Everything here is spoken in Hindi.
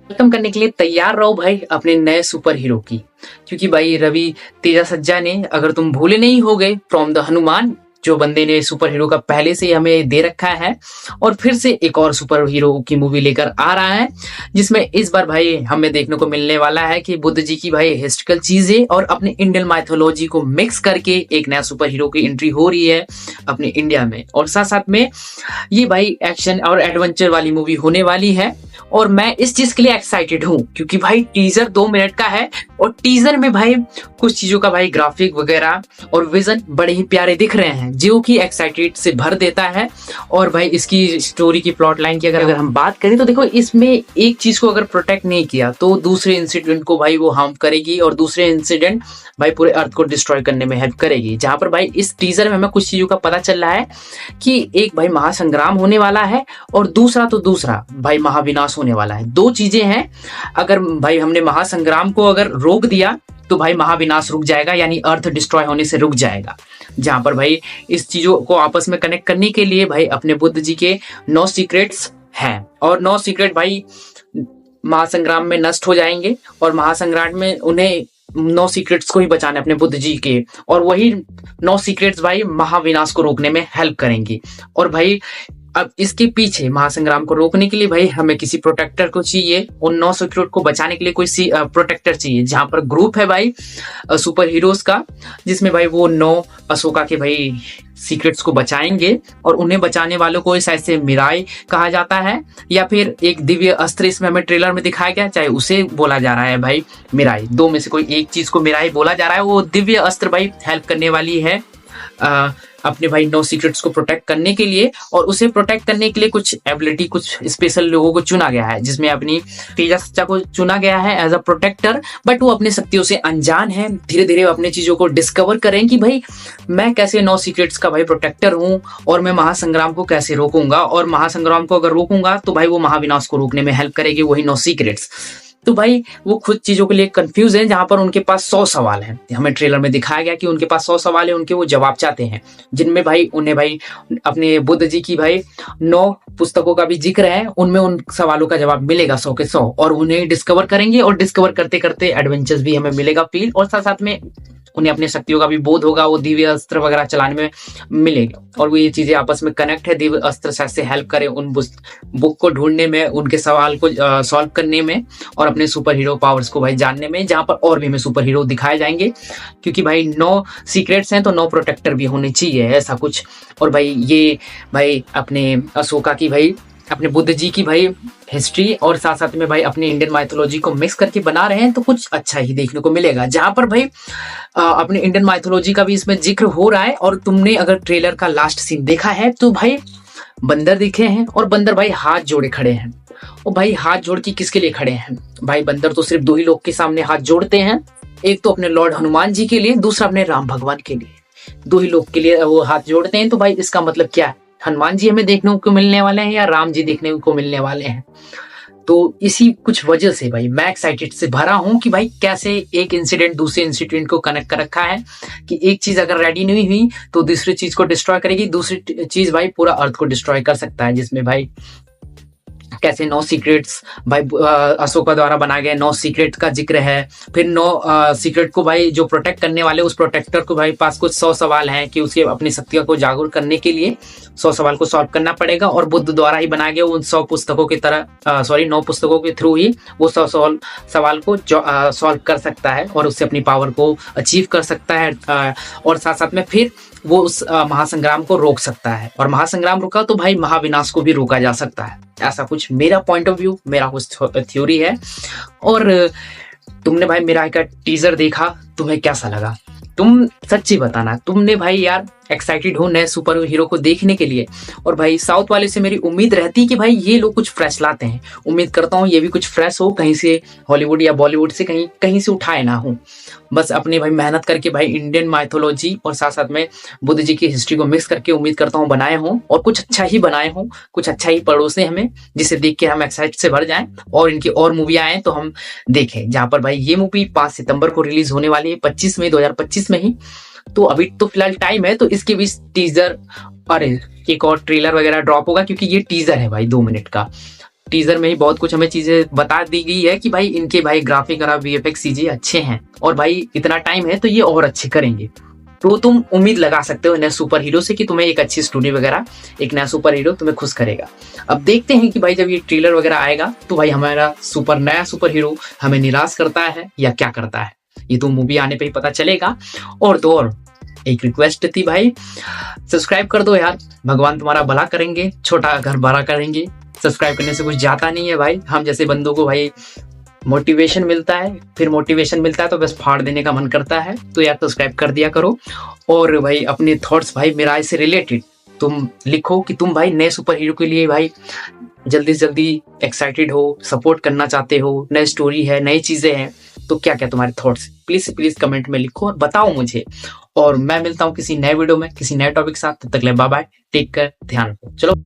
खत्म करने के लिए तैयार रहो भाई अपने नए सुपर हीरो की। क्योंकि भाई रवि तेजा सज्जा ने, अगर तुम भूले नहीं हो गए, फ्रॉम द हनुमान, जो बंदे ने सुपर हीरो का पहले से ही हमें दे रखा है, और फिर से एक और सुपर हीरो की मूवी लेकर आ रहा है, जिसमें इस बार भाई हमें देखने को मिलने वाला है कि बुद्ध जी की भाई हिस्टोरिकल चीजें और अपने इंडियन माइथोलॉजी को मिक्स करके एक नया सुपर हीरो की एंट्री हो रही है अपने इंडिया में। और साथ साथ में ये भाई एक्शन और एडवेंचर वाली मूवी होने वाली है, और मैं इस चीज के लिए एक्साइटेड हूँ क्योंकि भाई टीजर 2 मिनट का है, और टीजर में भाई कुछ चीजों का भाई ग्राफिक वगैरह और विजन बड़े ही प्यारे दिख रहे हैं, जो कि एक्साइटेड से भर देता है। और भाई इसकी स्टोरी की प्लॉट लाइन की अगर हम बात करें तो देखो, इसमें एक चीज को अगर प्रोटेक्ट नहीं किया तो दूसरे इंसिडेंट को भाई वो हार्म करेगी, और दूसरे इंसिडेंट भाई पूरे अर्थ को डिस्ट्रॉय करने में हेल्प करेगी। जहां पर भाई इस टीजर में हमें कुछ चीजों का पता चल रहा है कि एक भाई महासंग्राम होने वाला है, और दूसरा भाई महाविनाश होने वाला है। दो चीजें हैं, अगर भाई हमने महासंग्राम को अगर रोक दिया तो भाई महाविनाश रुक जाएगा, यानी अर्थ डिस्ट्रॉय होने से रुक जाएगा। जहां पर भाई इस चीजों को आपस में कनेक्ट करने के लिए भाई अपने बुद्ध जी के 9 सीक्रेट्स हैं, और 9 सीक्रेट भाई महासंग्राम में नष्ट हो जाएंगे, और महासंग्राम में उन्हें 9 सीक्रेट्स को ही बचाने अपने बुद्ध जी के, और वही 9 सीक्रेट्स भाई महाविनाश को रोकने में हेल्प करेंगी। और भाई अब इसके पीछे महासंग्राम को रोकने के लिए भाई हमें किसी प्रोटेक्टर को चाहिए, और 9 सीक्रेट को बचाने के लिए कोई प्रोटेक्टर चाहिए। जहां पर ग्रुप है भाई सुपर हीरोज का, जिसमें भाई वो 9 अशोका के भाई सीक्रेट्स को बचाएंगे, और उन्हें बचाने वालों को शायद से मिराई कहा जाता है, या फिर एक दिव्य अस्त्र इसमें हमें ट्रेलर में दिखाया गया, चाहे उसे बोला जा रहा है भाई मिराई। दो में से कोई एक चीज को मिराई बोला जा रहा है। वो दिव्य अस्त्र भाई हेल्प करने वाली है अपने भाई 9 सीक्रेट्स को प्रोटेक्ट करने के लिए, और उसे प्रोटेक्ट करने के लिए कुछ एबिलिटी, कुछ स्पेशल लोगों को चुना गया है, जिसमें अपनी तेजा सच्चा को चुना गया है एज अ प्रोटेक्टर। बट वो अपनी शक्तियों से अनजान है, धीरे धीरे अपने चीजों को डिस्कवर करें कि भाई मैं कैसे 9 सीक्रेट्स का भाई प्रोटेक्टर हूँ, और मैं महासंग्राम को कैसे रोकूंगा, और महासंग्राम को अगर रोकूंगा तो भाई वो महाविनाश को रोकने में हेल्प करेगी वही 9 सीक्रेट्स। तो भाई वो खुद चीजों के लिए कंफ्यूज है, जहां पर उनके पास 100 सवाल हैं। हमें ट्रेलर में दिखाया गया कि उनके पास 100 सवाल है, उनके वो जवाब चाहते हैं, जिनमें भाई उन्हें भाई अपने बुद्ध जी की भाई 9 पुस्तकों का भी जिक्र है, उनमें उन सवालों का जवाब मिलेगा 100 के 100, और उन्हें डिस्कवर करेंगे, और डिस्कवर करते करते एडवेंचर्स भी हमें मिलेगा फील, और साथ साथ में उन्हें अपने शक्तियों का भी बोध होगा, वो दिव्य अस्त्र वगैरह चलाने में मिलेगा, और वो ये चीजें आपस में कनेक्ट है। दिव्य अस्त्र से हेल्प करे उन बुक को ढूंढने में, उनके सवाल को सॉल्व करने में, और अपने सुपर हीरो पावर्स को भाई जानने में, जहां पर और भी हमें सुपर हीरो दिखाए जाएंगे, क्योंकि भाई 9 सीक्रेट्स हैं तो 9 प्रोटेक्टर भी होने चाहिए, ऐसा कुछ। और भाई ये भाई अपने अशोका की भाई, अपने बुद्ध जी की भाई हिस्ट्री, और साथ साथ में भाई अपने इंडियन माइथोलॉजी को मिक्स करके बना रहे हैं, तो कुछ अच्छा ही देखने को मिलेगा। जहां पर भाई अपने इंडियन माइथोलॉजी का भी इसमें जिक्र हो रहा है, और तुमने अगर ट्रेलर का लास्ट सीन देखा है तो भाई बंदर दिखे हैं, और बंदर भाई हाथ जोड़े खड़े हैं। और भाई हाथ जोड़ के किसके लिए खड़े हैं? भाई बंदर तो सिर्फ 2 ही लोग के सामने हाथ जोड़ते हैं, एक तो अपने लॉर्ड हनुमान जी के लिए, दूसरा अपने राम भगवान के लिए। 2 ही लोग के लिए वो हाथ जोड़ते हैं। तो भाई इसका मतलब क्या है? हनुमान जी हमें देखने को मिलने वाले हैं या राम जी देखने को मिलने वाले हैं? तो इसी कुछ वजह से भाई मैं एक्साइटेड से भरा हूं कि भाई कैसे एक इंसिडेंट दूसरे इंसिडेंट को कनेक्ट कर रखा है, कि एक चीज अगर रेडी नहीं हुई तो दूसरी चीज को डिस्ट्रॉय करेगी, दूसरी चीज भाई पूरा अर्थ को डिस्ट्रॉय कर सकता है। जिसमें भाई कैसे 9 सीक्रेट्स भाई अशोका द्वारा बनाए गए 9 सीक्रेट का जिक्र है। फिर 9 सीक्रेट को भाई जो प्रोटेक्ट करने वाले उस प्रोटेक्टर को भाई पास कुछ 100 सवाल हैं कि उसके अपनी शक्तियों को जागरूक करने के लिए 100 सवाल को सॉल्व करना पड़ेगा, और बुद्ध द्वारा ही बनाए गए उन 100 पुस्तकों की तरह 9 पुस्तकों के थ्रू ही वो 100 सवाल को सॉल्व कर सकता है, और उससे अपनी पावर को अचीव कर सकता है, और साथ साथ में फिर वो उस महासंग्राम को रोक सकता है, और महासंग्राम रुका तो भाई महाविनाश को भी रोका जा सकता है। ऐसा कुछ मेरा पॉइंट ऑफ व्यू, मेरा कुछ थ्योरी है। और तुमने भाई मेरा एक टीजर देखा, तुम्हें कैसा लगा? तुम सच्ची बताना, तुमने भाई यार एक्साइटेड हो नए सुपर हीरो को देखने के लिए? और भाई साउथ वाले से मेरी उम्मीद रहती है कि भाई ये लोग कुछ फ्रेश लाते हैं। उम्मीद करता हूँ ये भी कुछ फ्रेश हो, कहीं से हॉलीवुड या बॉलीवुड से कहीं से उठाए ना हो। बस अपने भाई मेहनत करके भाई इंडियन माइथोलॉजी और साथ साथ में बुद्ध जी की हिस्ट्री को मिक्स करके उम्मीद करता हूँ बनाए हों, और कुछ अच्छा ही बनाए हों, कुछ अच्छा ही पड़ोसे हमें, जिसे देख के हम एक्साइट से भर जाएं, और इनकी और मूवी आए तो हम देखें। जहां पर भाई ये मूवी 5 सितंबर को रिलीज होने वाली है, 25 मई 2025 में ही। तो अभी तो फिलहाल टाइम है, तो इसके बीच टीजर, अरे एक और ट्रेलर वगैरह ड्रॉप होगा, क्योंकि ये टीजर है भाई 2 मिनट का। टीजर में ही बहुत कुछ हमें चीजें बता दी गई है कि भाई इनके भाई ग्राफिक और वीएफएक्स चीजें अच्छे हैं और भाई इतना टाइम है तो ये और अच्छे करेंगे। तो तुम उम्मीद लगा सकते हो नए सुपर हीरो से कि तुम्हें एक अच्छी स्टोरी वगैरह, एक नया सुपर हीरो तुम्हें खुश करेगा। अब देखते हैं कि भाई जब ये ट्रेलर वगैरह आएगा तो भाई हमारा नया सुपर हीरो हमें निराश करता है या क्या करता है, ये तो मूवी आने पे ही पता चलेगा। और तो और एक रिक्वेस्ट थी भाई, सब्सक्राइब कर दो यार, भगवान तुम्हारा भला करेंगे, छोटा घर बड़ा करेंगे। सब्सक्राइब करने से कुछ जाता नहीं है भाई, हम जैसे बंदों को भाई मोटिवेशन मिलता है, फिर मोटिवेशन मिलता है तो बस फाड़ देने का मन करता है। तो यार सब्सक्राइब कर दिया करो। और भाई अपने थॉट्स भाई मेरा इससे रिलेटेड तुम लिखो कि तुम भाई नए सुपर हीरो के लिए भाई जल्दी से जल्दी एक्साइटेड हो, सपोर्ट करना चाहते हो, नई स्टोरी है, नई चीजें हैं, तो क्या क्या तुम्हारे थॉट्स, प्लीज प्लीज कमेंट में लिखो और बताओ मुझे। और मैं मिलता हूँ किसी नए वीडियो में किसी नए टॉपिक के साथ, तब तक ले बाय बाय, टेक केयर, ध्यान रखो, चलो।